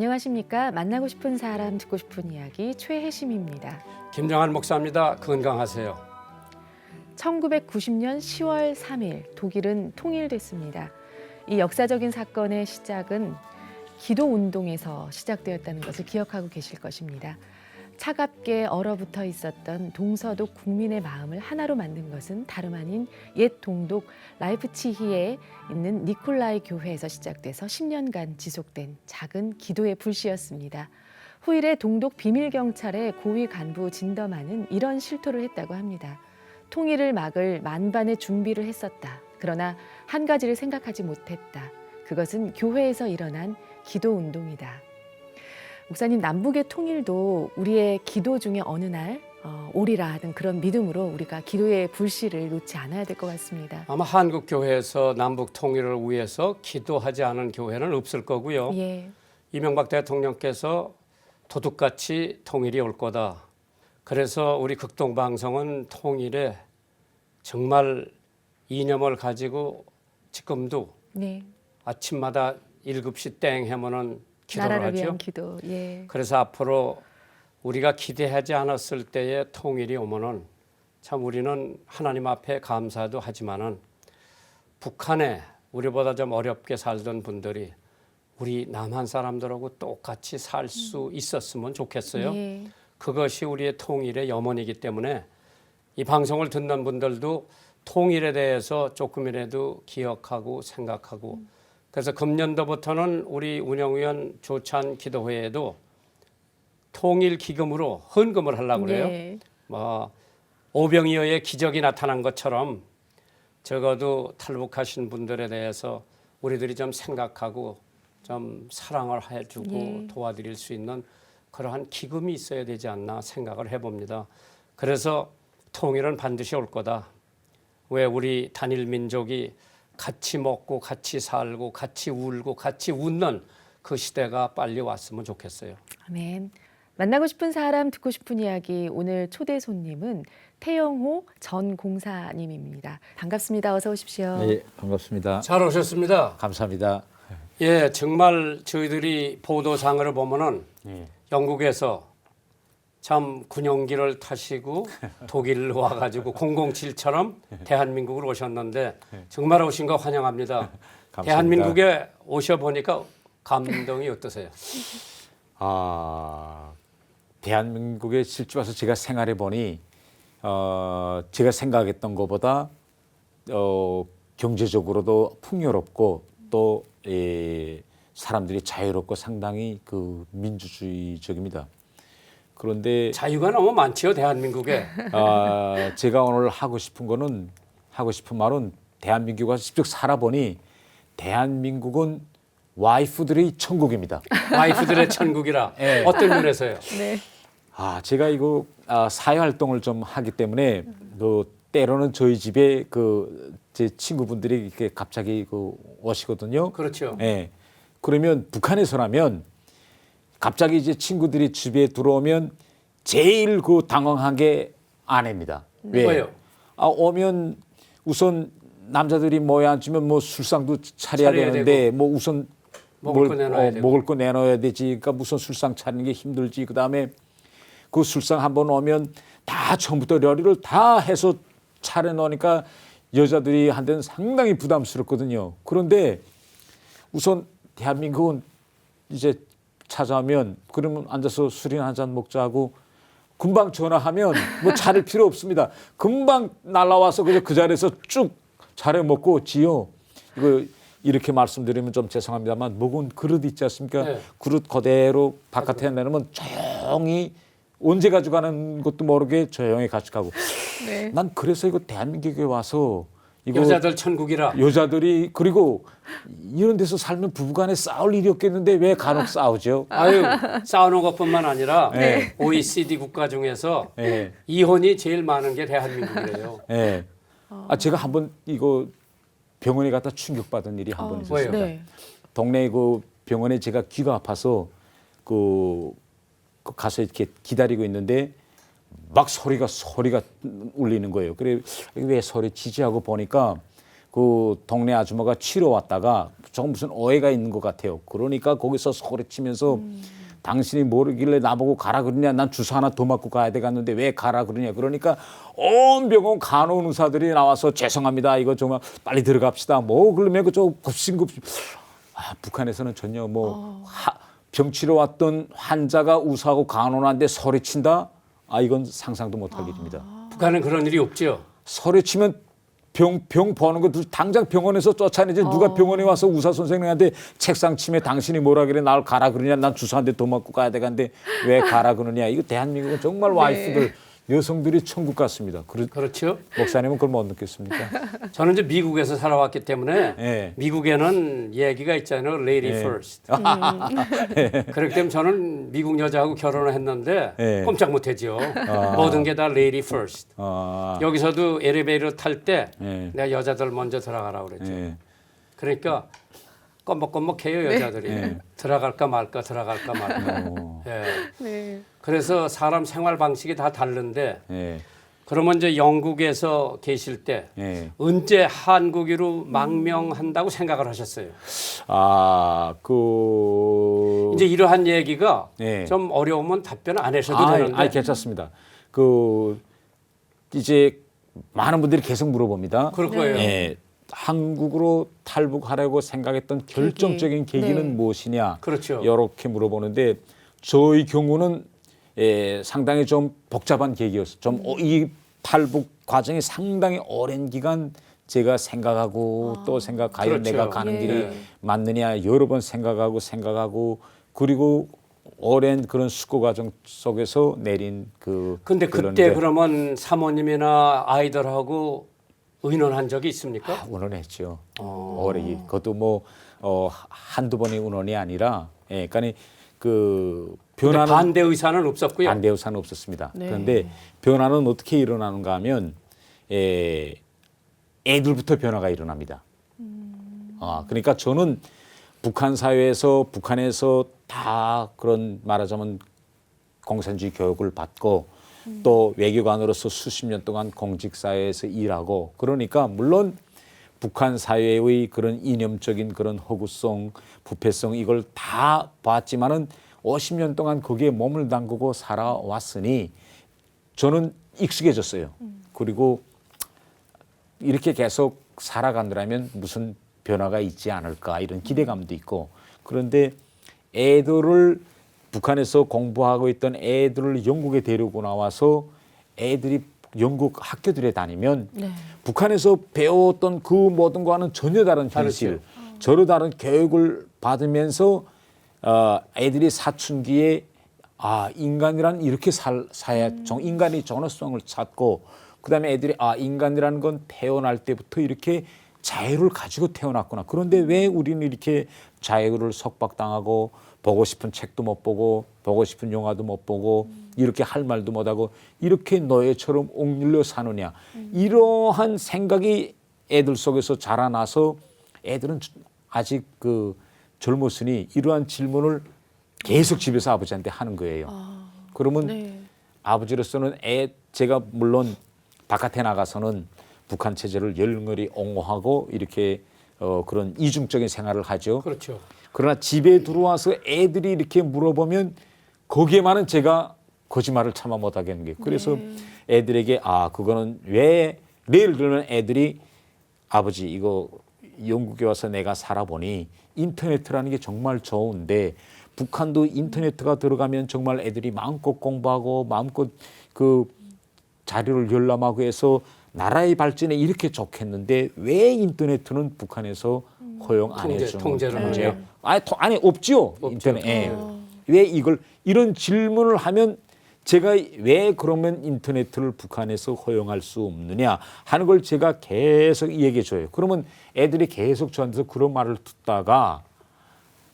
안녕하십니까. 만나고 싶은 사람 듣고 싶은 이야기 최혜심입니다. 김정한 목사입니다. 건강하세요. 1990년 10월 3일 독일은 통일됐습니다. 이 역사적인 사건의 시작은 기도운동에서 시작되었다는 것을 기억하고 계실 것입니다. 차갑게 얼어붙어 있었던 동서독 국민의 마음을 하나로 만든 것은 다름 아닌 옛 동독 라이프치히에 있는 니콜라이 교회에서 시작돼서 10년간 지속된 작은 기도의 불씨였습니다. 후일에 동독 비밀경찰의 고위 간부 진더만은 이런 실토를 했다고 합니다. 통일을 막을 만반의 준비를 했었다. 그러나 한 가지를 생각하지 못했다. 그것은 교회에서 일어난 기도운동이다. 목사님, 남북의 통일도 우리의 기도 중에 어느 날 오리라 하는 그런 믿음으로 우리가 기도의 불씨를 놓지 않아야 될 것 같습니다. 아마 한국 교회에서 남북 통일을 위해서 기도하지 않은 교회는 없을 거고요. 예. 이명박 대통령께서 도둑같이 통일이 올 거다. 그래서 우리 극동방송은 통일에 정말 이념을 가지고 지금도 네. 아침마다 7시 땡 하면은 기도를 나라를 하죠. 위한 기도. 예. 그래서 앞으로 우리가 기대하지 않았을 때의 통일이 오면은 참 우리는 하나님 앞에 감사도 하지만은 북한에 우리보다 좀 어렵게 살던 분들이 우리 남한 사람들하고 똑같이 살 수 있었으면 좋겠어요. 예. 그것이 우리의 통일의 염원이기 때문에 이 방송을 듣는 분들도 통일에 대해서 조금이라도 기억하고 생각하고 그래서 금년도부터는 우리 운영위원 조찬 기도회에도 통일 기금으로 헌금을 하려고 그래요. 예. 뭐 오병이어의 기적이 나타난 것처럼 적어도 탈북하신 분들에 대해서 우리들이 좀 생각하고 좀 사랑을 해주고 예. 도와드릴 수 있는 그러한 기금이 있어야 되지 않나 생각을 해봅니다. 그래서 통일은 반드시 올 거다. 왜 우리 단일 민족이 같이 먹고 같이 살고 같이 울고 같이 웃는 그 시대가 빨리 왔으면 좋겠어요. 아멘. 만나고 싶은 사람 듣고 싶은 이야기 오늘 초대 손님은 태영호 전 공사님입니다. 반갑습니다. 어서 오십시오. 네, 반갑습니다. 잘 오셨습니다. 감사합니다. 예, 정말 저희들이 보도상을 보면은 영국에서 참 군용기를 타시고 독일 와가지고 007처럼 대한민국으로 오셨는데 정말 오신 거 환영합니다. 감사합니다. 대한민국에 오셔보니까 감동이 어떠세요? 대한민국에 실제 와서 제가 생활해 보니 제가 생각했던 것보다 경제적으로도 풍요롭고 또 사람들이 자유롭고 상당히 그 민주주의적입니다. 그런데 자유가 너무 많지요, 대한민국에. 제가 오늘 하고 싶은 말은 대한민국에 와서 직접 살아보니 대한민국은 와이프들의 천국입니다. 와이프들의 천국이라. 네. 어떤 면에서요? 네. 제가 이거 사회 활동을 좀 하기 때문에 그 때로는 저희 집에 그 제 친구분들이 이렇게 갑자기 그 오시거든요. 그렇죠. 예. 그러면 북한에서라면 갑자기 이제 친구들이 집에 들어오면 제일 그 당황한 게 아내입니다. 왜요? 오면 우선 남자들이 모여 앉으면 뭐 술상도 차려야 되는데 되고. 뭐 우선 먹을 거 내놔야 되고. 먹을 거 내놔야 되지. 그러니까 무슨 술상 차리는 게 힘들지. 그다음에 그 술상 한번 오면 다 처음부터 요리를 다 해서 차려 놓으니까 여자들이 한테는 상당히 부담스럽거든요. 그런데 우선 대한민국은 이제 찾아오면 그러면 앉아서 술이나 한 잔 먹자 하고 금방 전화하면 뭐 차릴 필요 없습니다. 금방 날라와서 그냥 그 자리에서 쭉 차려 먹고 지요. 이거 이렇게 말씀드리면 좀 죄송합니다만 먹은 그릇 있지 않습니까? 네. 그릇 그대로 바깥에 내놓으면 조용히 언제 가져가는 것도 모르게 조용히 가져가고. 네. 난 그래서 이거 대한민국에 와서 이거 여자들 천국이라. 여자들이 그리고 이런 데서 살면 부부간에 싸울 일이 없겠는데 왜 간혹 싸우죠? 아유, 싸우는 것뿐만 아니라 네. OECD 국가 중에서 예. 이혼이 제일 많은 게 대한민국이래요. 예. 제가 한번 이거 병원에 갔다 충격받은 일이 한 번 있었습니다. 네. 동네 그 병원에 제가 귀가 아파서 그 가서 이렇게 기다리고 있는데 막 소리가 울리는 거예요. 그래 왜 소리 지지하고 보니까 그 동네 아줌마가 치러 왔다가 조금 무슨 오해가 있는 것 같아요. 그러니까 거기서 소리치면서 당신이 모르길래 나보고 가라 그러냐. 난 주사 하나 더 맞고 가야 되겠는데 왜 가라 그러냐. 그러니까 온 병원 간호의사들이 나와서 죄송합니다. 이거 정말 빨리 들어갑시다. 뭐 그러면 그저 급신급신. 아, 북한에서는 전혀 뭐 병 치러 왔던 환자가 우사하고 간호하는데 소리친다. 아 이건 상상도 못할 일입니다. 북한은 그런 일이 없죠. 소리치면 병 버는 거 당장 병원에서 쫓아내지 누가 병원에 와서 의사 선생님한테 책상 치매 당신이 뭐라 그래 날 가라 그러냐 난 주사 한 대 더 맞고 가야 되는데 왜 가라 그러냐 이거 대한민국은 정말 와이프들 여성들이 천국 같습니다. 그렇죠. 목사님은 그걸 못 느꼈습니까? 저는 이제 미국에서 살아왔기 때문에 네. 미국에는 얘기가 있잖아요. Lady 네. first. 그렇기 때문에 저는 미국 여자하고 결혼을 했는데 네. 꼼짝 못하죠. 모든 게 다 Lady first. 여기서도 엘리베이터 탈 때 네. 내가 여자들 먼저 들어가라고 그랬죠. 네. 그러니까 껌벅껌벅해요 여자들이. 네. 들어갈까 말까 들어갈까 말까. 예. 네. 그래서 사람 생활 방식이 다 다른데 네. 그러면 이제 영국에서 계실 때 네. 언제 한국으로 망명한다고 생각을 하셨어요? 이제 이러한 얘기가 네. 좀 어려우면 답변 안 하셔도 되는데. 괜찮습니다. 이제 많은 분들이 계속 물어봅니다. 그럴 거예요. 예, 한국으로 탈북하려고 생각했던 결정적인 계기는 네. 무엇이냐? 그렇죠. 이렇게 물어보는데 저희 경우는 상당히 좀 복잡한 계기였어요. 이 탈북 과정이 상당히 오랜 기간 제가 생각하고 또 생각하여 그렇죠. 내가 가는 예. 길이 맞느냐 여러 번 생각하고 그리고 오랜 그런 숙고 과정 속에서 내린 근데 결론인데 그때 그러면 사모님이나 아이들하고 의논한 적이 있습니까? 운원했죠. 오래 그것도 뭐 한두 번의 운원이 아니라 그러니까 그 근데 변화는 반대 의사는 없었고요. 반대 의사는 없었습니다. 네. 그런데 변화는 어떻게 일어나는가 하면 애들부터 변화가 일어납니다. 그러니까 저는 북한 사회에서 북한에서 다 그런 말하자면 공산주의 교육을 받고 또 외교관으로서 수십 년 동안 공직 사회에서 일하고 그러니까 물론 북한 사회의 그런 이념적인 그런 허구성, 부패성 이걸 다 봤지만은 50년 동안 거기에 몸을 담그고 살아왔으니 저는 익숙해졌어요. 그리고 이렇게 계속 살아간다면 무슨 변화가 있지 않을까 이런 기대감도 있고 그런데 애들을 북한에서 공부하고 있던 애들을 영국에 데리고 나와서 애들이 영국 학교들에 다니면 네. 북한에서 배웠던 그 모든 거와는 전혀 다른 현실, 전혀 다른 교육을 받으면서 애들이 사춘기에 인간이란 이렇게 사야 인간의 전어성을 찾고 그다음에 애들이 인간이라는 건 태어날 때부터 이렇게 자유를 가지고 태어났구나. 그런데 왜 우리는 이렇게 자유를 속박당하고 보고 싶은 책도 못 보고 보고 싶은 영화도 못 보고 이렇게 할 말도 못하고 이렇게 노예처럼 옥눌려 사느냐. 이러한 생각이 애들 속에서 자라나서 애들은 아직 젊었으니 이러한 질문을 계속 집에서 아버지한테 하는 거예요. 그러면 네. 아버지로서는 제가 물론 바깥에 나가서는 북한 체제를 열렬히 옹호하고 이렇게 그런 이중적인 생활을 하죠. 그렇죠. 그러나 집에 들어와서 애들이 이렇게 물어보면 거기에만은 제가 거짓말을 참아 못하겠는 게 그래서 애들에게 그거는 왜 예를 들면 애들이 아버지 이거 영국에 와서 내가 살아보니 인터넷이라는 게 정말 좋은데 북한도 인터넷가 들어가면 정말 애들이 마음껏 공부하고 마음껏 그 자료를 열람하고 해서 나라의 발전에 이렇게 좋겠는데 왜 인터넷은 북한에서 허용 안 해주는 통제를 거죠? 하죠. 아니 없죠. 인터넷. 왜 이런 질문을 하면 제가 왜 그러면 인터넷을 북한에서 허용할 수 없느냐 하는 걸 제가 계속 얘기해 줘요. 그러면 애들이 계속 저한테서 그런 말을 듣다가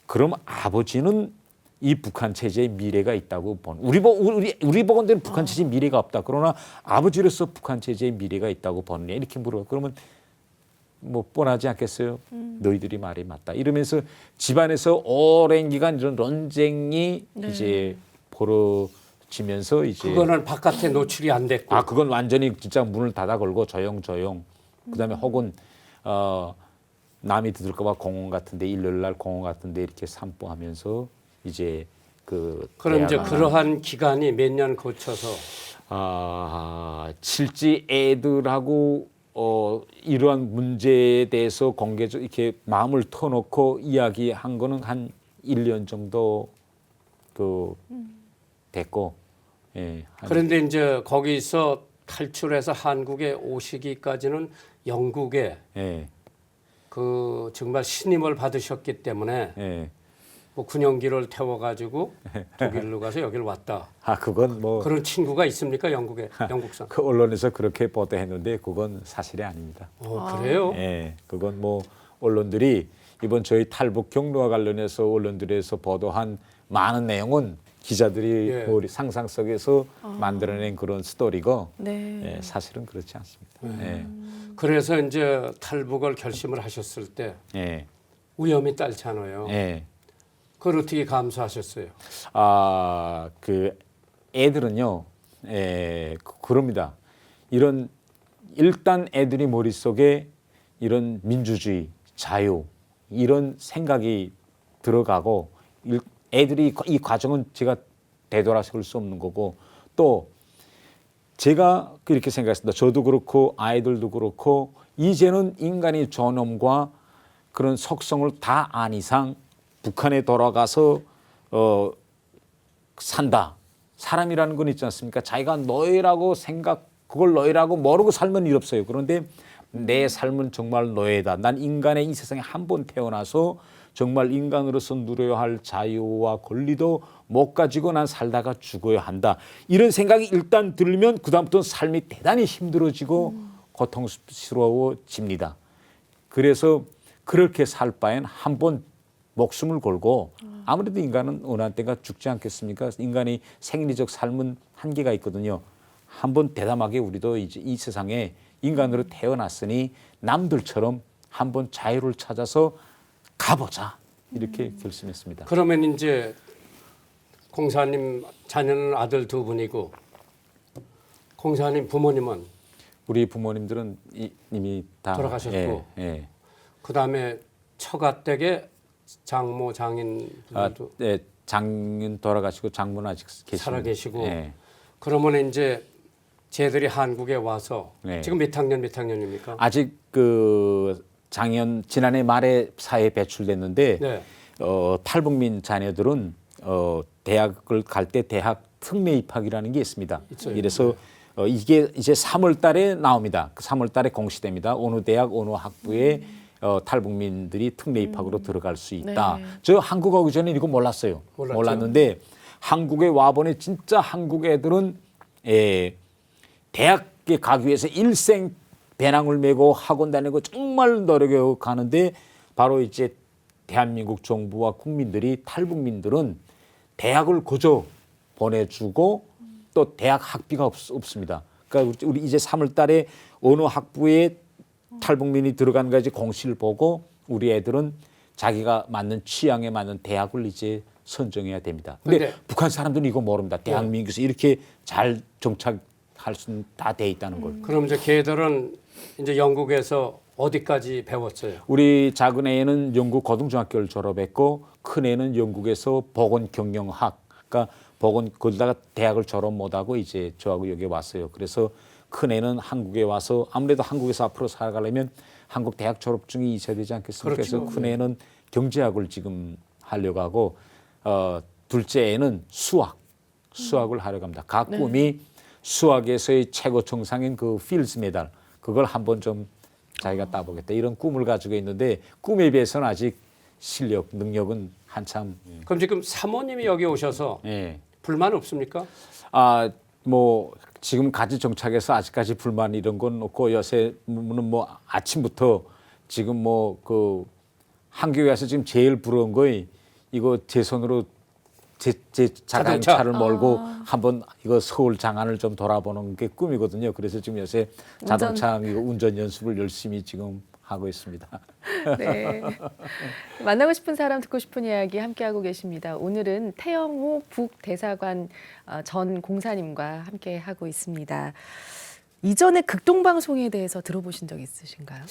그럼 아버지는 이 북한 체제의 미래가 있다고 우리 보건대는 북한 체제의 미래가 없다. 그러나 아버지로서 북한 체제의 미래가 있다고 보느냐 이렇게 물어. 그러면 뭐 뻔하지 않겠어요? 너희들이 말이 맞다. 이러면서 집안에서 오랜 기간 이런 논쟁이 이제 벌어지면서 이제 그거는 바깥에 노출이 안 됐고. 그건 완전히 진짜 문을 닫아 걸고 조용. 그다음에 혹은 남이 들을까봐 공원 같은데 일요일 날 공원 같은데 이렇게 산보하면서 이제 그럼 이제 대화가 그러한 기간이 몇 년 거쳐서 실제 애들하고 이러한 문제에 대해서 공개적 이렇게 마음을 터놓고 이야기한 거는 한 1년 정도 됐고, 예. 그런데 이제 거기서 탈출해서 한국에 오시기까지는 영국에 예, 그 정말 신임을 받으셨기 때문에 예. 뭐 군용기를 태워가지고 독일로 가서 여기를 왔다. 그건 뭐 그런 친구가 있습니까 영국에 영국산? 그 언론에서 그렇게 보도했는데 그건 사실이 아닙니다. 그래요? 예, 그건 뭐 언론들이 이번 저희 탈북 경로와 관련해서 언론들에서 보도한 많은 내용은 기자들이 예. 우리 상상 속에서 만들어낸 그런 스토리고 네. 예, 사실은 그렇지 않습니다. 예, 그래서 이제 탈북을 결심을 하셨을 때 예, 위험이 딸잖아요. 예. 그걸 어떻게 감수하셨어요? 그 애들은요, 그럽니다. 이런 일단 애들이 머릿속에 이런 민주주의, 자유 이런 생각이 들어가고 애들이 이 과정은 제가 되돌아설 수 없는 거고 또 제가 그렇게 생각했습니다. 저도 그렇고 아이들도 그렇고 이제는 인간의 존엄과 그런 속성을 다 안 이상 북한에 돌아가서 산다. 사람이라는 건 있지 않습니까? 자기가 노예라고 그걸 노예라고 모르고 살면 일 없어요. 그런데 내 삶은 정말 노예다. 난 인간의 이 세상에 한 번 태어나서 정말 인간으로서 누려야 할 자유와 권리도 못 가지고 난 살다가 죽어야 한다. 이런 생각이 일단 들면 그다음부터는 삶이 대단히 힘들어지고 고통스러워집니다. 그래서 그렇게 살 바엔 한번 목숨을 걸고 아무래도 인간은 어느 한때가 죽지 않겠습니까? 인간의 생리적 삶은 한계가 있거든요. 한번 대담하게 우리도 이제 이 세상에 인간으로 태어났으니 남들처럼 한번 자유를 찾아서 가보자 이렇게 결심했습니다. 그러면 이제 공사님 자녀는 아들 두 분이고 공사님 부모님은 우리 부모님들은 이미 다 돌아가셨고 예, 예. 그다음에 처가댁에 장모 장인분도 네, 장인 돌아가시고 장모는 아직 계시고 살아 계시고 예. 그러면 이제 쟤들이 한국에 와서 네. 지금 몇 학년입니까? 아직 그 작년 지난해 말에 사회에 배출됐는데 네. 탈북민 자녀들은 대학을 갈 때 대학 특례 입학이라는 게 있습니다. 있어요. 이래서 이게 이제 3월 달에 나옵니다. 3월 달에 공시됩니다. 어느 대학 어느 학부에 탈북민들이 특례 입학으로 들어갈 수 있다. 네. 저 한국 오기 전에 이거 몰랐어요. 몰랐죠. 몰랐는데 한국에 와보니 진짜 한국 애들은 대학에 가기 위해서 일생 배낭을 메고 학원 다니고 정말 노력해 가는데 바로 이제 대한민국 정부와 국민들이 탈북민들은 대학을 거저 보내주고 또 대학 학비가 없습니다. 그러니까 우리 이제 3월 달에 어느 학부에 탈북민이 들어간가지 공시를 보고 우리 애들은 자기가 맞는 취향에 맞는 대학을 이제 선정해야 됩니다. 근데 북한 사람들은 이거 모릅니다. 대한민국에서 이렇게 잘 정착할 수는 다 돼 있다는 걸. 그럼 이제 걔들은 이제 영국에서 어디까지 배웠어요? 우리 작은 애는 영국 고등중학교를 졸업했고 큰 애는 영국에서 보건경영학, 그러니까 거기다가 대학을 졸업 못하고 이제 저하고 여기 왔어요. 그래서 큰 애는 한국에 와서 아무래도 한국에서 앞으로 살아가려면 한국 대학 졸업증이 있어야 되지 않겠습니까? 그렇죠. 그래서 큰 애는 경제학을 지금 하려고 하고 둘째 애는 수학을 하려고 합니다. 각 꿈이 수학에서의 최고 정상인 그 필즈 메달 그걸 한번 좀 자기가 따보겠다 이런 꿈을 가지고 있는데 꿈에 비해서는 아직 실력, 능력은 한참. 그럼 지금 사모님이 여기 오셔서 예. 불만 없습니까? 뭐 지금 가지 정착해서 아직까지 불만 이런 건 없고 요새는 뭐 아침부터 지금 뭐 그 한국에 와서 지금 제일 부러운 거이 이거 제 손으로 제 자동차를 몰고 한번 이거 서울 장안을 좀 돌아보는 게 꿈이거든요. 그래서 지금 요새 자동차 이거 운전 연습을 열심히 지금 하고 있습니다. 네. 만나고 싶은 사람 듣고 싶은 이야기 함께하고 계십니다. 오늘은 태영호 북대사관 전 공사님과 함께하고 있습니다. 이전에 극동방송에 대해서 들어보신 적 있으신가요?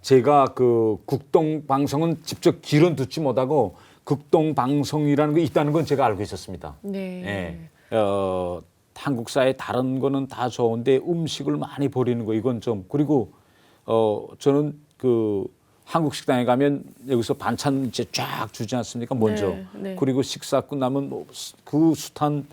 제가 그 국동 방송은 직접 길은 듣지 못하고 극동 방송이라는 게 있다는 건 제가 알고 있었습니다. 네. 한국 사회 다른 거는 다 좋은데 음식을 많이 버리는 거 이건 좀 그리고 저는 그 한국 식당에 가면 여기서 반찬 이제 쫙 주지 않습니까? 먼저 네, 네. 그리고 식사 끝나면 그 숱한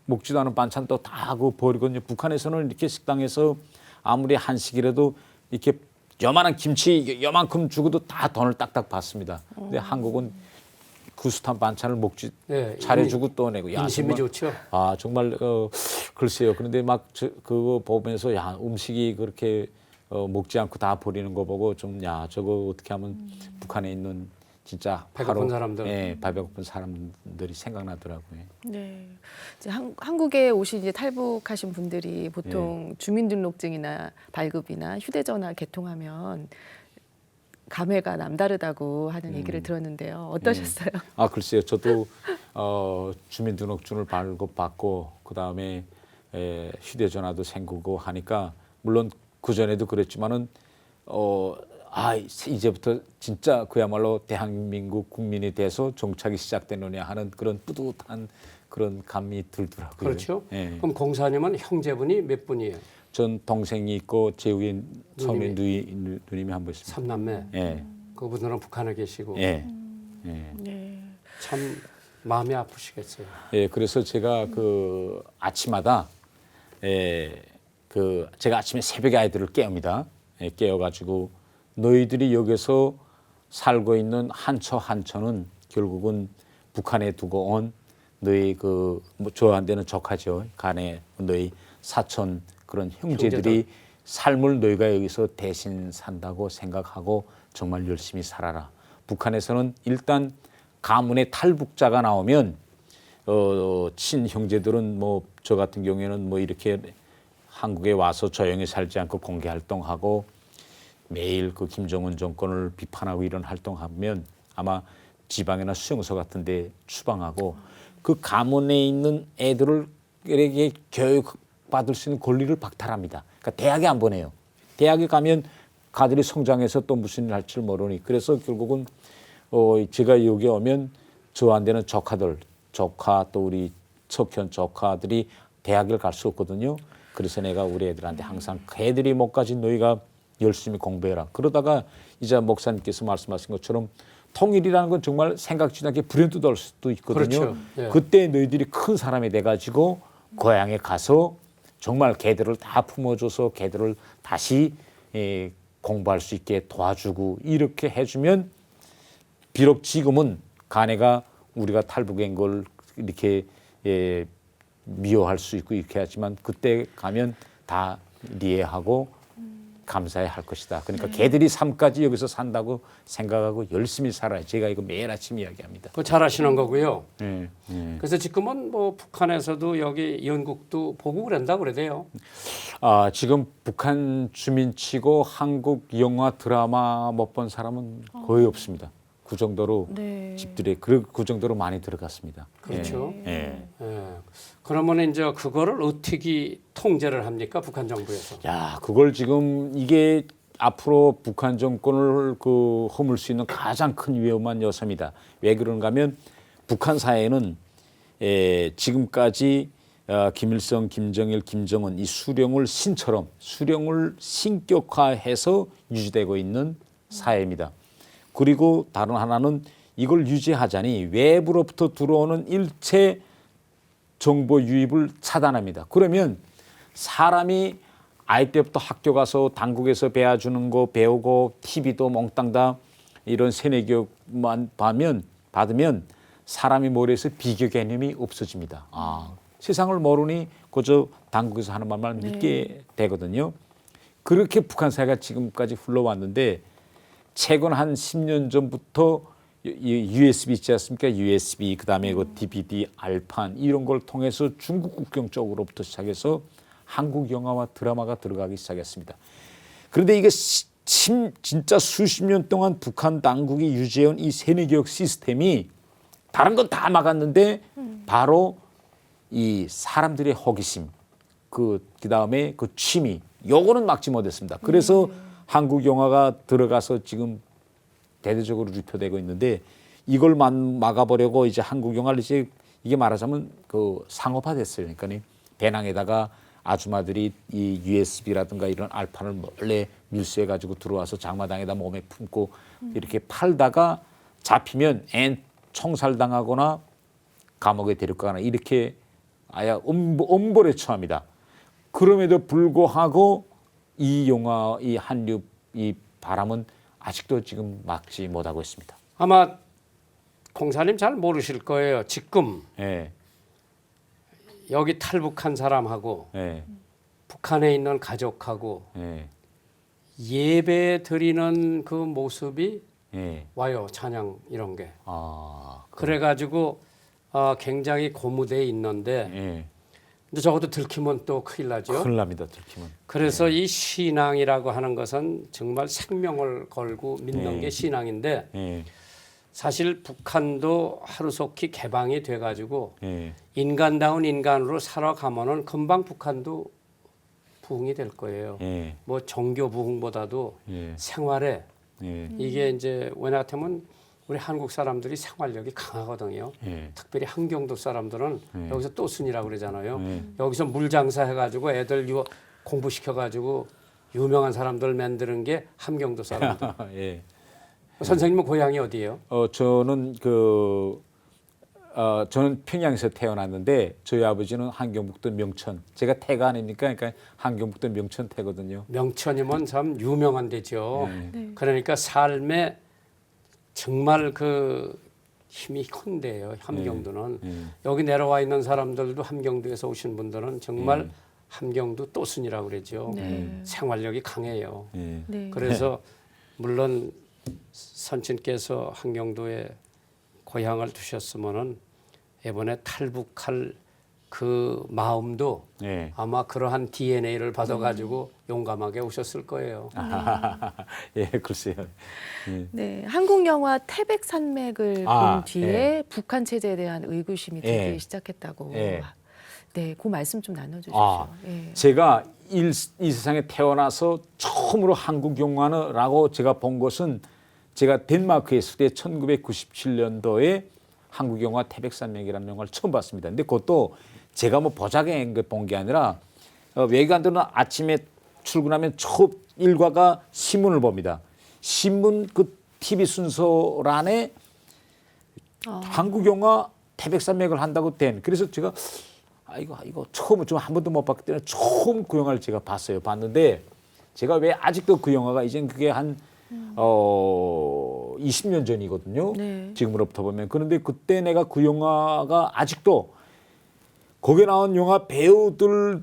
먹지도 않은 반찬도 다 그 버리거든요. 북한에서는 이렇게 식당에서 아무리 한식이라도 이렇게 요만한 김치 요만큼 주고도 다 돈을 딱딱 받습니다. 근데 한국은 그 숱한 반찬을 먹지 네, 잘해주고 또 내고 인심이 좋죠. 정말 글쎄요. 그런데 막 그거 보면서 야 음식이 그렇게 먹지 않고 다 버리는 거 보고 좀 야 저거 어떻게 하면 북한에 있는 진짜 배고픈 사람들. 예, 배고픈 사람들이 생각나더라고요. 네. 이제 한국에 오신 이제 탈북하신 분들이 보통 주민등록증이나 발급이나 휴대전화 개통하면 감회가 남다르다고 하는 얘기를 들었는데요. 어떠셨어요? 글쎄요. 저도 주민등록증을 발급받고 그다음에 휴대전화도 생기고 하니까 물론 그 전에도 그랬지만은 이제부터 진짜 그야말로 대한민국 국민이 돼서 정착이 시작되느냐 하는 그런 뿌듯한 그런 감이 들더라고요. 그렇죠. 예. 그럼 공사님은 형제분이 몇 분이에요? 전 동생이 있고 제 위에 처음에 누님이 한 분 있습니다. 삼남매. 예. 그분들은 북한에 계시고 예. 네. 참 마음이 아프시겠어요. 예, 그래서 제가 그 아침마다 제가 아침에 새벽에 아이들을 깨웁니다. 깨워가지고 너희들이 여기서 살고 있는 한처 한처는 결국은 북한에 두고 온 너희 저한테는 적하죠. 간에 너희 사촌 그런 형제들이 형제들. 삶을 너희가 여기서 대신 산다고 생각하고 정말 열심히 살아라. 북한에서는 일단 가문의 탈북자가 나오면 친형제들은 저 같은 경우에는 이렇게 한국에 와서 조용히 살지 않고 공개 활동하고 매일 그 김정은 정권을 비판하고 이런 활동하면 아마 지방이나 수용소 같은 데 추방하고 그 가문에 있는 애들을 에게 교육받을 수 있는 권리를 박탈합니다. 그러니까 대학에 안 보내요. 대학에 가면 가들이 성장해서 또 무슨 일 할지 모르니 그래서 결국은 제가 여기 오면 저한테는 조카 또 우리 척현 조카들이 대학을 갈 수 없거든요. 그래서 내가 우리 애들한테 항상 애들이 못 가진 너희가 열심히 공부해라. 그러다가 이제 목사님께서 말씀하신 것처럼 통일이라는 건 정말 생각지도 않게 불현듯 올 수도 있거든요. 그렇죠. 예. 그때 너희들이 큰 사람이 돼가지고 고향에 가서 정말 걔들을 다 품어줘서 걔들을 다시 공부할 수 있게 도와주고 이렇게 해주면 비록 지금은 가네가 우리가 탈북한 걸 이렇게 미워할 수 있고 이렇게 하지만 그때 가면 다 이해하고 감사해 할 것이다. 그러니까 걔들이 삶까지 여기서 산다고 생각하고 열심히 살아요. 제가 이거 매일 아침 이야기합니다. 그거 잘하시는 거고요. 네. 그래서 지금은 북한에서도 여기 연극도 보고 그런다 그래요. 지금 북한 주민치고 한국 영화 드라마 못 본 사람은 거의 없습니다. 그 정도로 네. 집들이 그 정도로 많이 들어갔습니다. 그렇죠. 예. 그러면 이제 그거를 어떻게 통제를 합니까 북한 정부에서? 야, 그걸 지금 이게 앞으로 북한 정권을 허물 수 있는 가장 큰 위험한 요소입니다. 왜 그런가 하면 북한 사회는 지금까지 김일성, 김정일, 김정은 이 수령을 신처럼 수령을 신격화해서 유지되고 있는 사회입니다. 그리고 다른 하나는 이걸 유지하자니 외부로부터 들어오는 일체 정보 유입을 차단합니다. 그러면 사람이 아이 때부터 학교 가서 당국에서 배워주는 거 배우고 TV도 몽땅 다 이런 세뇌 교육만 받으면 사람이 머리에서 비교 개념이 없어집니다. 세상을 모르니 그저 당국에서 하는 말만 믿게 되거든요. 그렇게 북한 사회가 지금까지 흘러왔는데 최근 한 10년 전부터 USB 있지 않습니까? USB 그다음에 그 DVD, 알판 이런 걸 통해서 중국 국경 쪽으로부터 시작해서 한국 영화와 드라마가 들어가기 시작했습니다. 그런데 이게 진짜 수십 년 동안 북한 당국이 유지해온 이 세뇌교육 시스템이 다른 건 다 막았는데 바로 이 사람들의 호기심 그다음에 그 취미 요거는 막지 못했습니다. 그래서 한국 영화가 들어가서 지금 대대적으로 유표되고 있는데 이걸 막아보려고 이제 한국 영화를 이제 이게 말하자면 그 상업화됐어요. 그러니까 배낭에다가 아줌마들이 이 USB라든가 이런 알판을 몰래 밀수해 가지고 들어와서 장마당에다 몸에 품고 이렇게 팔다가 잡히면 총살당하거나 감옥에 데려가거나 이렇게 아예 엄벌에 처합니다. 그럼에도 불구하고 이 영화, 이 한류 이 바람은 아직도 지금 막지 못하고 있습니다. 아마 공사님 잘 모르실 거예요. 지금 예, 여기 탈북한 사람하고 예, 북한에 있는 가족하고 예, 예배 드리는 그 모습이 예. 와요. 찬양 이런 게. 아, 그래가지고 굉장히 고무돼 있는데 예. 근데 저것도 들키면 또 큰일 나죠. 큰일 납니다, 들키면. 그래서 이 신앙이라고 하는 것은 정말 생명을 걸고 믿는 게 신앙인데 예, 사실 북한도 하루속히 개방이 돼가지고 예, 인간다운 인간으로 살아가면은 금방 북한도 부흥이 될 거예요. 예, 뭐 종교 부흥보다도 예, 생활에 예, 이게 이제 왜냐 같으면 우리 한국 사람들이 생활력이 강하거든요. 예. 특별히 한경도 사람들은 여기서 또순이라고 그러잖아요. 네. 여기서 물장사 해가지고 애들 공부시켜가지고 유명한 사람들 만드는 게 함경도 사람들. 예. 선생님은 고향이 어디예요? 저는 저는 평양에서 태어났는데 저희 아버지는 한경북도 명천. 제가 태가 아닙니까? 그러니까 한경북도 명천 태거든요. 명천이면 참 유명한 데죠. 네. 그러니까 삶에 정말 그 힘이 큰데요. 함경도는 네. 여기 내려와 있는 사람들도 함경도에서 오신 분들은 정말 함경도 또순이라고 그러죠. 네. 생활력이 강해요. 예. 네. 그래서 물론 선친께서 함경도에 고향을 두셨으면은 이번에 탈북할 그 마음도 예. 아마 그러한 DNA를 받아가지고 용감하게 오셨을 거예요. 예, 글쎄요. 예. 네, 한국 영화 태백산맥을 아, 본 뒤에 예. 북한 체제에 대한 의구심이 예. 들기 시작했다고. 예. 네, 그 말씀 좀 나눠주십시오. 아, 예. 제가 이 세상에 태어나서 처음으로 한국 영화라고 제가 본 것은 제가 덴마크에 있을 때 1997년도에 한국 영화 태백산맥이라는 영화를 처음 봤습니다. 근데 그것도 제가 뭐 보자기에 본 게 아니라 외관들은 아침에 출근하면 첫 일과가 신문을 봅니다. 신문 그 TV 순서란에 한국 영화 태백산맥을 한다고 된. 그래서 제가 이거 처음 좀 한 번도 못 봤기 때문에 처음 그 영화를 제가 봤어요. 봤는데 제가 왜 아직도 그 영화가 이젠 그게 한 20년 전이거든요. 네. 지금으로부터 보면. 그런데 그때 내가 그 영화가 아직도 거기에 나온 영화 배우들하고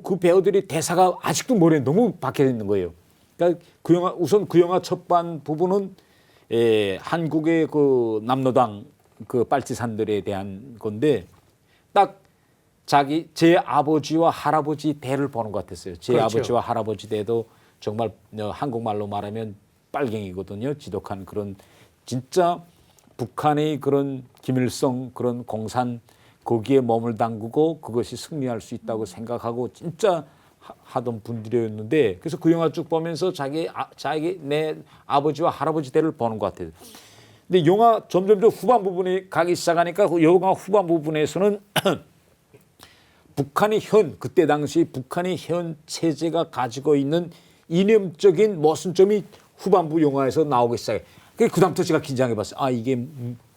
그 배우들이 대사가 아직도 머리에 너무 박혀 있는 거예요. 그러니까 그 영화 우선 그 영화 첫반 부분은 한국의 그 남로당 그 빨치산들에 대한 건데 딱 제 아버지와 할아버지 대를 보는 것 같았어요. 제 그렇죠. 아버지와 할아버지 대도 정말 한국말로 말하면 빨갱이거든요. 지독한 그런 진짜 북한의 그런 김일성 그런 공산 거기에 몸을 담그고 그것이 승리할 수 있다고 생각하고 진짜 하던 분들이었는데 그래서 그 영화 쭉 보면서 내 아버지와 할아버지 대를 보는 것 같아요. 근데 영화 점점 후반 부분에 가기 시작하니까 그 영화 후반 부분에서는 그때 당시 북한의 현 체제가 가지고 있는 이념적인 모순점이 후반부 영화에서 나오기 시작해. 그다음부터 제가 긴장해봤어요. 아 이게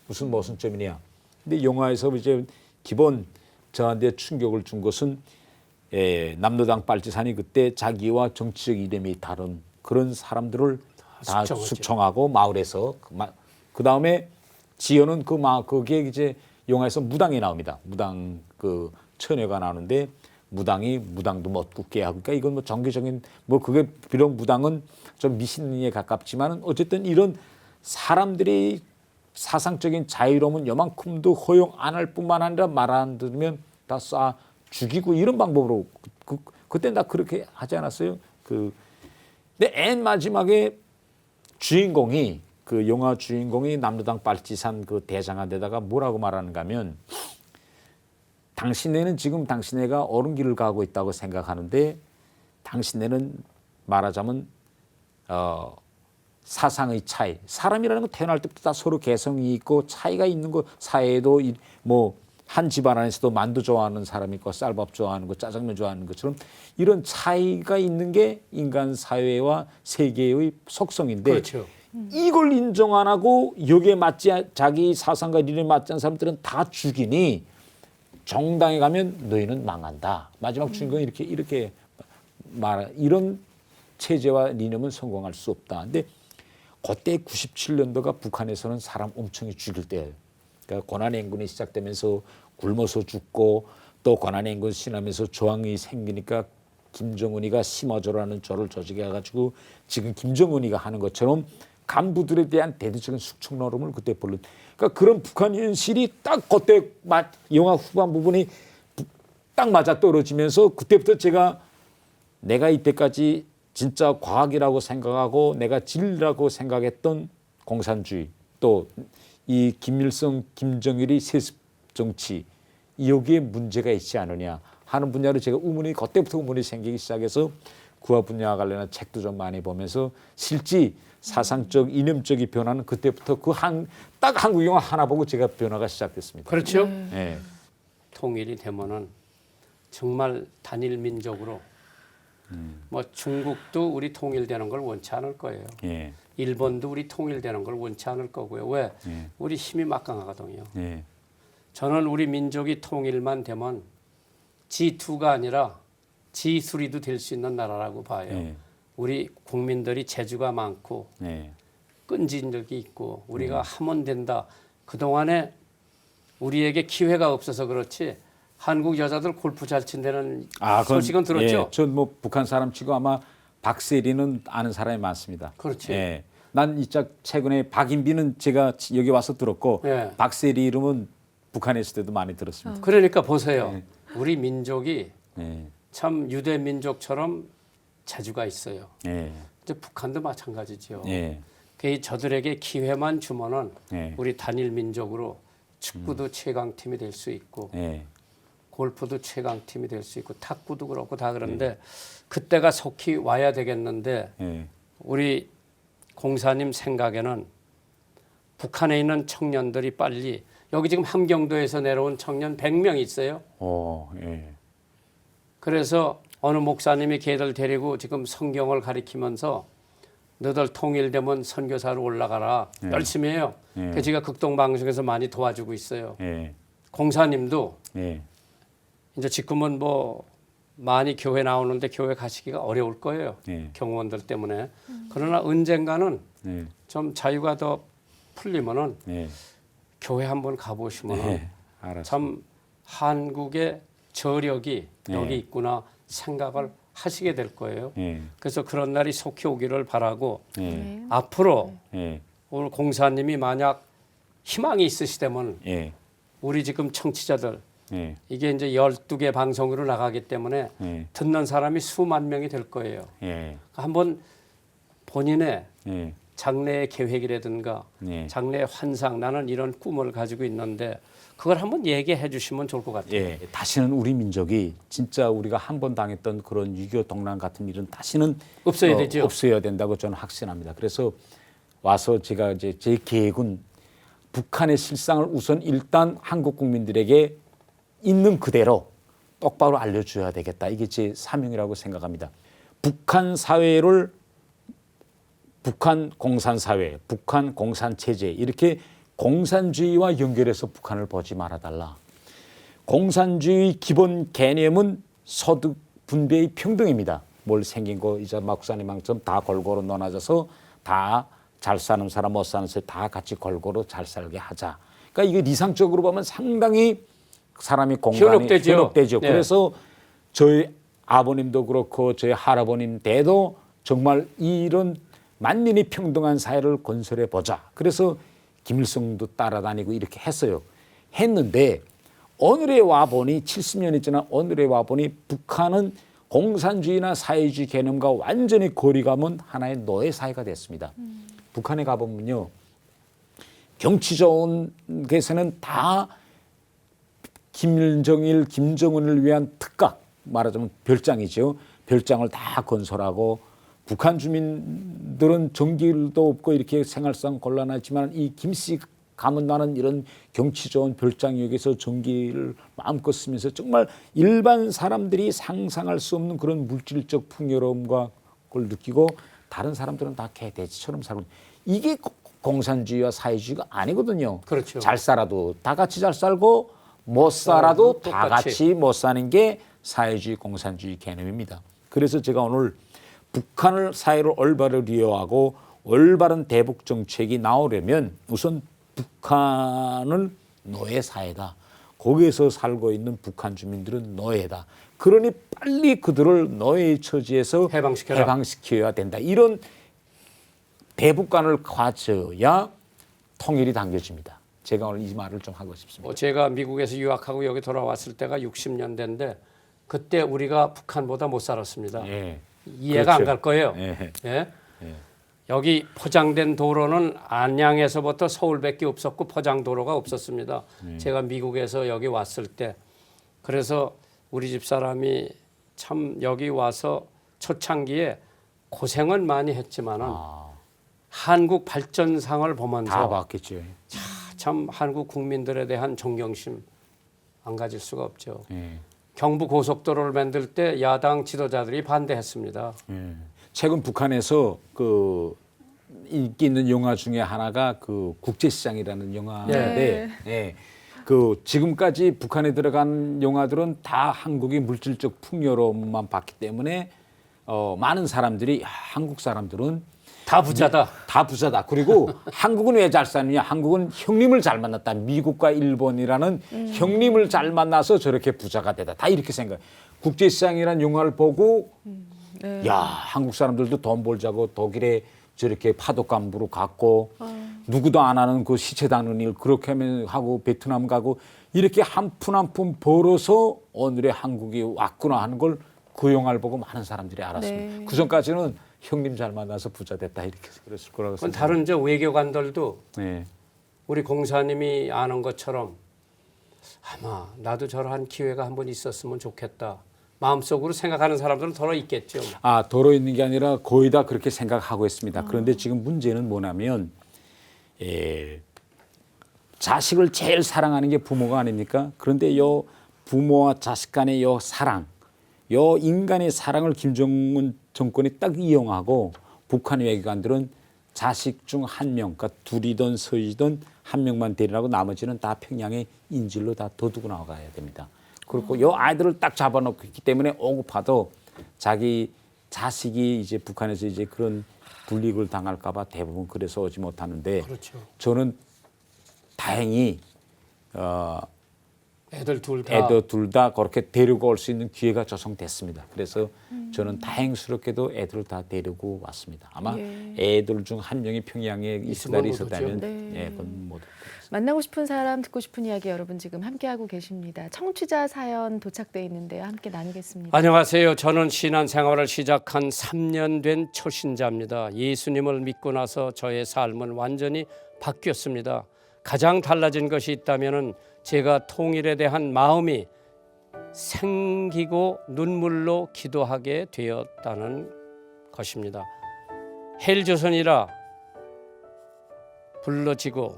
무슨 모순점이냐. 근데 영화에서 이제 기본 저한테 충격을 준 것은 남로당 빨치산이 그때 자기와 정치적 이념이 다른 그런 사람들을 다 숙청하죠. 숙청하고 마을에서 그 다음에 지어는 거기에 이제 영화에서 무당이 나옵니다. 무당 그 처녀가 나오는데 무당도 못 굳게 하고 그러니까 이건 뭐 종교적인 그게 비록 무당은 좀 미신에 가깝지만은 어쨌든 이런 사람들이 사상적인 자유로움은 요만큼도 허용 안 할 뿐만 아니라 말 안 들으면 다 쏴 죽이고 이런 방법으로 그때 다 그렇게 하지 않았어요? 근데 맨 마지막에 주인공이 그 영화 주인공이 남로당 빨치산 그 대장한데다가 뭐라고 말하는가 하면 당신네는 지금 당신네가 옳은 길을 가고 있다고 생각하는데 당신네는 말하자면 사상의 차이. 사람이라는 건 태어날 때부터 다 서로 개성이 있고 차이가 있는 거. 사회에도 뭐 한 집안 안에서도 만두 좋아하는 사람이 있고 쌀밥 좋아하는 거, 짜장면 좋아하는 것처럼 이런 차이가 있는 게 인간 사회와 세계의 속성인데 그렇죠. 이걸 인정 안 하고 여기에 맞지 자기 사상과理念맞지 않는 사람들은 다 죽이니 정당에 가면 너희는 망한다. 마지막 주인공이 이렇게 말 이런 체제와理念은 성공할 수 없다. 근데 그때 97년도가 북한에서는 사람 엄청 죽일 때예요. 그러니까 고난행군이 시작되면서 굶어서 죽고 또 고난행군 지나면서 저항이 생기니까 김정은이가 심어줘라는 조를 조직해 가지고 지금 김정은이가 하는 것처럼 간부들에 대한 대대적인 숙청 노름을 그때 벌린. 그러니까 그런 북한 현실이 딱 그때 영화 후반 부분이 딱 맞아 떨어지면서 그때부터 제가 내가 이때까지 진짜 과학이라고 생각하고 내가 진리라고 생각했던 공산주의 또 이 김일성, 김정일이 세습 정치 여기에 문제가 있지 않느냐 하는 분야로 제가 그때부터 의문이 생기기 시작해서 그와 분야와 관련한 책도 좀 많이 보면서 실제 사상적, 이념적인 변화는 그때부터 딱 한국 영화 하나 보고 제가 변화가 시작됐습니다. 그렇죠. 네. 통일이 되면은 정말 단일 민족으로 뭐 중국도 우리 통일되는 걸 원치 않을 거예요. 예. 일본도 우리 통일되는 걸 원치 않을 거고요. 왜? 예. 우리 힘이 막강하거든요. 예. 저는 우리 민족이 통일만 되면 G2가 아니라 G3도 될 수 있는 나라라고 봐요. 예. 우리 국민들이 재주가 많고 예. 끈질력이 있고 우리가 하면 된다. 그동안에 우리에게 기회가 없어서 그렇지 한국 여자들 골프 잘 친다는 소식은 들었죠? 예, 전 뭐 북한 사람 치고 아마 박세리는 아는 사람이 많습니다. 그렇지. 예. 난 최근에 박인비는 제가 여기 와서 들었고 예. 박세리 이름은 북한에 있을 때도 많이 들었습니다. 그러니까 보세요. 우리 민족이 예. 참 유대 민족처럼 재주가 있어요. 예. 이제 북한도 마찬가지죠. 예. 저들에게 기회만 주면은 예. 우리 단일 민족으로 축구도 최강팀이 될 수 있고 예. 골프도 최강팀이 될 수 있고 탁구도 그렇고 다 그런데 그때가 속히 와야 되겠는데 예. 우리 공사님 생각에는 북한에 있는 청년들이 빨리 여기 지금 함경도에서 내려온 청년 100명 있어요. 예. 그래서 어느 목사님이 걔들 데리고 지금 성경을 가리키면서 너들 통일되면 선교사로 올라가라. 열심히 해요. 그 제가 극동방송에서 많이 도와주고 있어요. 예. 공사님도 예. 이제 지금은 뭐 많이 교회 나오는데 교회 가시기가 어려울 거예요. 예. 경호원들 때문에. 그러나 언젠가는 예. 좀 자유가 더 풀리면은 예. 교회 한번 가보시면 예. 알았어. 참 한국의 저력이 예. 여기 있구나 생각을 하시게 될 거예요. 예. 그래서 그런 날이 속히 오기를 바라고 예. 앞으로 예. 오늘 공사님이 만약 희망이 있으시다면 예. 우리 지금 청취자들 예. 이게 이제 12개 방송으로 나가기 때문에 예. 듣는 사람이 수만 명이 될 거예요. 예. 한번 본인의 예. 장래의 계획이라든가 예. 장래의 환상 나는 이런 꿈을 가지고 있는데 그걸 한번 얘기해 주시면 좋을 것 같아요. 예, 다시는 우리 민족이 진짜 우리가 한 번 당했던 그런 6.25 동란 같은 일은 다시는 없어야 되죠. 없어야 된다고 저는 확신합니다. 그래서 와서 제가 이제 제 계획은 북한의 실상을 우선 일단 한국 국민들에게 있는 그대로 똑바로 알려줘야 되겠다. 이게 제 사명이라고 생각합니다. 북한 사회를 북한 공산사회, 북한 공산체제 이렇게 공산주의와 연결해서 북한을 보지 말아달라. 공산주의 기본 개념은 소득 분배의 평등입니다. 뭘 생긴 거 이제 목사님처럼 다 골고루 나눠져서 다 잘 사는 사람 못 사는 사람 다 같이 골고루 잘 살게 하자. 그러니까 이게 이상적으로 보면 상당히 사람이 공간이 현혹되죠. 네. 그래서 저희 아버님도 그렇고 저희 할아버님 때도 정말 이런 만민이 평등한 사회를 건설해 보자. 그래서 김일성도 따라다니고 이렇게 했어요. 했는데 오늘에 와보니 70년이 지난 오늘에 와보니 북한은 공산주의나 사회주의 개념과 완전히 거리가 먼 하나의 노예 사회가 됐습니다. 북한에 가보면요. 경치 좋은 곳에는 다 김정일, 김정은을 위한 특각, 말하자면 별장이죠. 별장을 다 건설하고 북한 주민들은 전기도 없고 이렇게 생활상 곤란하지만 이 김씨 가문 나는 이런 경치 좋은 별장역에서 전기를 마음껏 쓰면서 정말 일반 사람들이 상상할 수 없는 그런 물질적 풍요로움과 그걸 느끼고 다른 사람들은 다 개돼지처럼 살고 이게 공산주의와 사회주의가 아니거든요. 그렇죠. 잘 살아도 다 같이 잘 살고 못 살아도 다 똑같이. 같이 못 사는 게 사회주의 공산주의 개념입니다. 그래서 제가 오늘 북한을 사회를 올바로 리어하고 올바른 대북 정책이 나오려면 우선 북한은 노예 사회다. 거기에서 살고 있는 북한 주민들은 노예다. 그러니 빨리 그들을 노예의 처지에서 해방시켜라. 해방시켜야 된다. 이런 대북관을 가져야 통일이 당겨집니다. 제가 오늘 이 말을 좀 하고 싶습니다. 제가 미국에서 유학하고 여기 돌아왔을 때가 60년대인데 그때 우리가 북한보다 못 살았습니다. 예. 이해가 안 그렇죠. 갈 거예요. 예. 예? 여기 포장된 도로는 안양에서부터 서울밖에 없었고 포장도로가 없었습니다. 제가 미국에서 여기 왔을 때 그래서 우리 집 사람이 참 여기 와서 초창기에 고생은 많이 했지만은 한국 발전상을 보면서 다 봤겠죠. 참 한국 국민들에 대한 존경심 안 가질 수가 없죠. 예. 경부 고속도로를 만들 때 야당 지도자들이 반대했습니다. 최근 북한에서 그 인기 있는 영화 중에 하나가 그 국제시장이라는 영화인데, 예. 그 지금까지 북한에 들어간 영화들은 다 한국의 물질적 풍요로움만 봤기 때문에 많은 사람들이 한국 사람들은 다 부자다. 다 부자다. 그리고 한국은 왜 잘 사느냐? 한국은 형님을 잘 만났다. 미국과 일본이라는 형님을 잘 만나서 저렇게 부자가 되다. 다 이렇게 생각해. 국제시장이라는 영화를 보고 야 한국 사람들도 돈 벌자고 독일에 저렇게 파독감부로 갔고 누구도 안 하는 그 시체 다는 일 그렇게 하고 베트남 가고 이렇게 한 푼 한 푼 벌어서 오늘의 한국이 왔구나 하는 걸 그 영화를 보고 많은 사람들이 알았습니다. 네. 그 전까지는 형님 잘 만나서 부자 됐다 이렇게 그랬을 거라고 그건 생각합니다. 다른 저 외교관들도 네. 우리 공사님이 아는 것처럼 아마 나도 저러한 기회가 한번 있었으면 좋겠다. 마음속으로 생각하는 사람들은 더러 있겠죠. 아, 도로 있는 게 아니라 거의 다 그렇게 생각하고 있습니다. 그런데 지금 문제는 뭐냐면 자식을 제일 사랑하는 게 부모가 아닙니까? 그런데 요 부모와 자식 간의 요 사랑, 요 인간의 사랑을 김정은 정권이 딱 이용하고 북한 외교관들은 자식 중 한 명, 그러니까 둘이든 서이든 한 명만 데리라고 나머지는 다 평양에 인질로 다 둬두고 나가야 됩니다. 그리고 요 아이들을 딱 잡아놓고 있기 때문에 오고파도 자기 자식이 이제 북한에서 이제 그런 불이익을 당할까봐 대부분 그래서 오지 못하는데 그렇죠. 저는 다행히 애들 둘 다 그렇게 데리고 올 수 있는 기회가 조성됐습니다. 그래서 저는 다행스럽게도 애들을 다 데리고 왔습니다. 아마 애들 중 한 명이 평양에 있으면 이스라엘에 못 있었다면 오죠. 네. 그건 못 오죠. 만나고 싶은 사람, 듣고 싶은 이야기 여러분 지금 함께하고 계십니다. 청취자 사연 도착돼 있는데요. 함께 나누겠습니다. 안녕하세요. 저는 신앙생활을 시작한 3년 된 초신자입니다. 예수님을 믿고 나서 저의 삶은 완전히 바뀌었습니다. 가장 달라진 것이 있다면 제가 통일에 대한 마음이 생기고 눈물로 기도하게 되었다는 것입니다. 헬조선이라 불러지고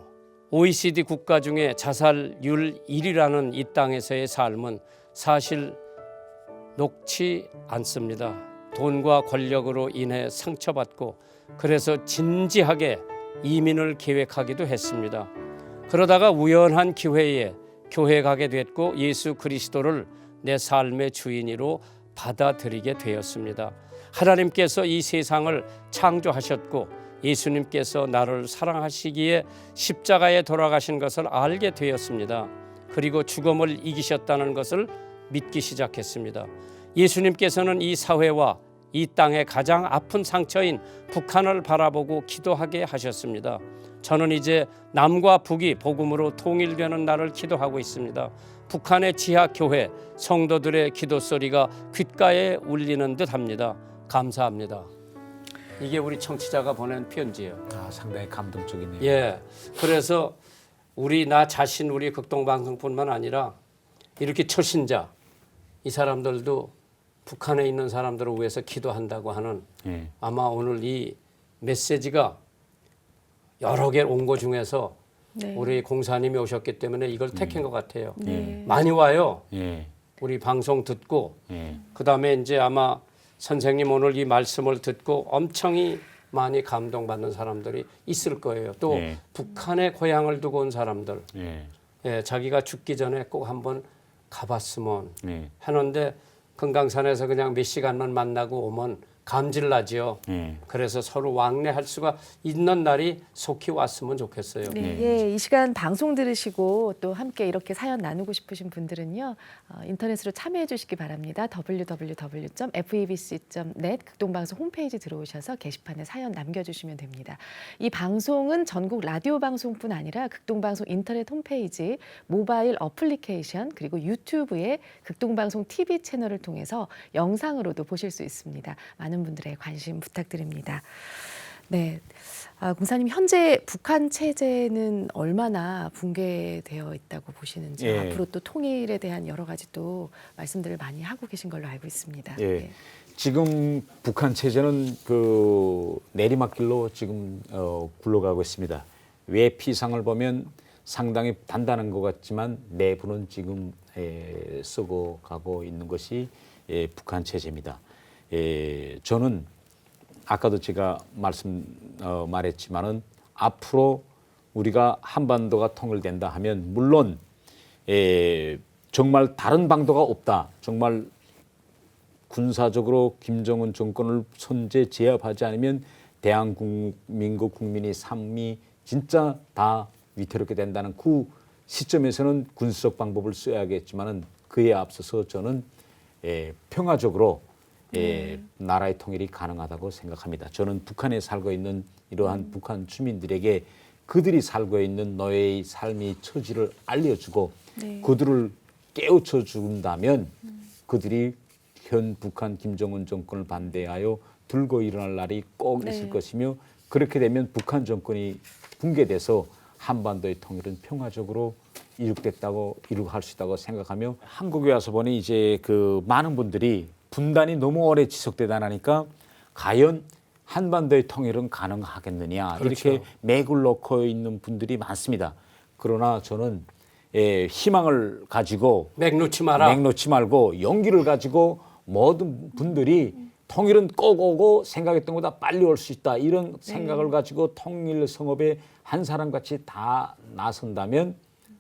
OECD 국가 중에 자살률 1위라는 이 땅에서의 삶은 사실 녹지 않습니다. 돈과 권력으로 인해 상처받고 그래서 진지하게 이민을 계획하기도 했습니다. 그러다가 우연한 기회에 교회 가게 됐고 예수 그리스도를 내 삶의 주인으로 받아들이게 되었습니다. 하나님께서 이 세상을 창조하셨고 예수님께서 나를 사랑하시기에 십자가에 돌아가신 것을 알게 되었습니다. 그리고 죽음을 이기셨다는 것을 믿기 시작했습니다. 예수님께서는 이 사회와 이 땅의 가장 아픈 상처인 북한을 바라보고 기도하게 하셨습니다. 저는 이제 남과 북이 복음으로 통일되는 날을 기도하고 있습니다. 북한의 지하교회 성도들의 기도 소리가 귓가에 울리는 듯합니다. 감사합니다. 이게 우리 청취자가 보낸 편지예요. 아, 상당히 감동적이네요. 예, 그래서 나 자신 우리 극동방송뿐만 아니라 이렇게 초신자 이 사람들도 북한에 있는 사람들을 위해서 기도한다고 하는 예. 아마 오늘 이 메시지가 여러 개 온 거 중에서 네. 우리 공사님이 오셨기 때문에 이걸 택한 것 같아요. 네. 많이 와요. 예. 우리 방송 듣고 예. 그다음에 이제 아마 선생님 오늘 이 말씀을 듣고 엄청이 많이 감동받는 사람들이 있을 거예요. 또 예. 북한에 고향을 두고 온 사람들, 예. 예, 자기가 죽기 전에 꼭 한번 가봤으면 예. 하는데 금강산에서 그냥 몇 시간만 만나고 오면 감질나지요. 예. 그래서 서로 왕래할 수가 있는 날이 속히 왔으면 좋겠어요. 네. 예, 이 시간 방송 들으시고 또 함께 이렇게 사연 나누고 싶으신 분들은요. 인터넷으로 참여해 주시기 바랍니다. www.febc.net 극동방송 홈페이지 들어오셔서 게시판에 사연 남겨주시면 됩니다. 이 방송은 전국 라디오 방송뿐 아니라 극동방송 인터넷 홈페이지, 모바일 어플리케이션 그리고 유튜브의 극동방송 TV 채널을 통해서 영상으로도 보실 수 있습니다. 많은 분들의 관심 부탁드립니다. 네, 공사님 현재 북한 체제는 얼마나 붕괴되어 있다고 보시는지 예. 앞으로 또 통일에 대한 여러 가지 또 말씀들을 많이 하고 계신 걸로 알고 있습니다. 예. 네. 지금 북한 체제는 그 내리막길로 지금 굴러가고 있습니다. 외 피상을 보면 상당히 단단한 것 같지만 내부는 지금 썩어가고 있는 것이 북한 체제입니다. 저는 아까도 제가 말했지만은 앞으로 우리가 한반도가 통일된다 하면 물론 정말 다른 방도가 없다. 정말 군사적으로 김정은 정권을 선제 제압하지 않으면 대한민국 국민의 삶이 진짜 다 위태롭게 된다는 그 시점에서는 군사적 방법을 써야겠지만은 그에 앞서서 저는 평화적으로 나라의 통일이 가능하다고 생각합니다. 저는 북한에 살고 있는 이러한 북한 주민들에게 그들이 살고 있는 노예의 삶의 처지를 알려주고 네. 그들을 깨우쳐 준다면 그들이 현 북한 김정은 정권을 반대하여 들고 일어날 날이 꼭 있을 네. 것이며 그렇게 되면 북한 정권이 붕괴돼서 한반도의 통일은 평화적으로 이룩할 수 있다고 생각하며 한국에 와서 보니 이제 그 많은 분들이 분단이 너무 오래 지속되다 나니까 과연 한반도의 통일은 가능하겠느냐 그렇죠. 이렇게 맥을 놓고 있는 분들이 많습니다. 그러나 저는 희망을 가지고 맥 놓지 마라. 맥 놓지 말고 용기를 가지고 모든 분들이 통일은 꼭 오고 생각했던 것보다 빨리 올 수 있다. 이런 생각을 가지고 통일 성업에 한 사람같이 다 나선다면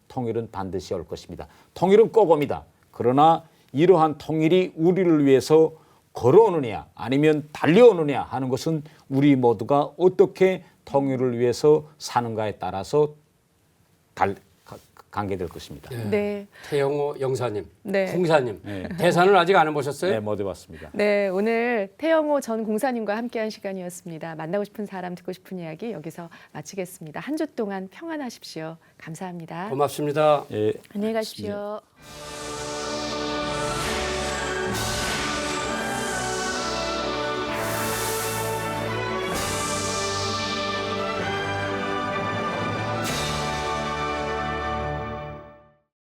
통일은 반드시 올 것입니다. 통일은 꼭 옵니다. 그러나 이러한 통일이 우리를 위해서 걸어오느냐 아니면 달려오느냐 하는 것은 우리 모두가 어떻게 통일을 위해서 사는가에 따라서 관계될 것입니다. 네. 태영호 영사님, 네. 공사님 대사는 아직 안 해보셨어요? 네, 못 해봤습니다. 네, 오늘 태영호 전 공사님과 함께한 시간이었습니다. 만나고 싶은 사람, 듣고 싶은 이야기 여기서 마치겠습니다. 한 주 동안 평안하십시오. 감사합니다. 고맙습니다. 예. 안녕히 가십시오.